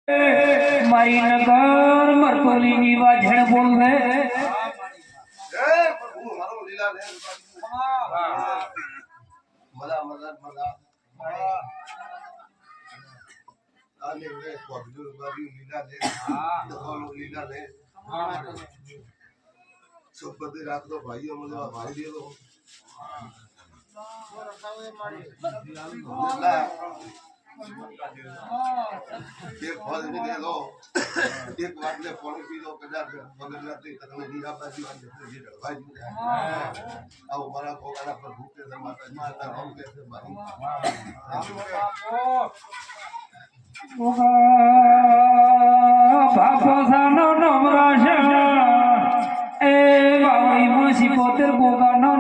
मारी नगर मरतोली नी वाजण बोलवे प्रभु हमारो लीला ले मजा मजा मजा आने रे पगलू बारी लीला ले तो लीला ले सब बदे रात को भाई मुझे भाई दिए तो एक फल भी दे लो एक बार ले फल पी लो कदा बगल रात तक में लीला बाजी वाले ये भाई आओ बड़ा को वाला पर भूखे से माता हम कैसे भाई बापो सानो नमरा ए बावरी मसी पोतर बोगा नो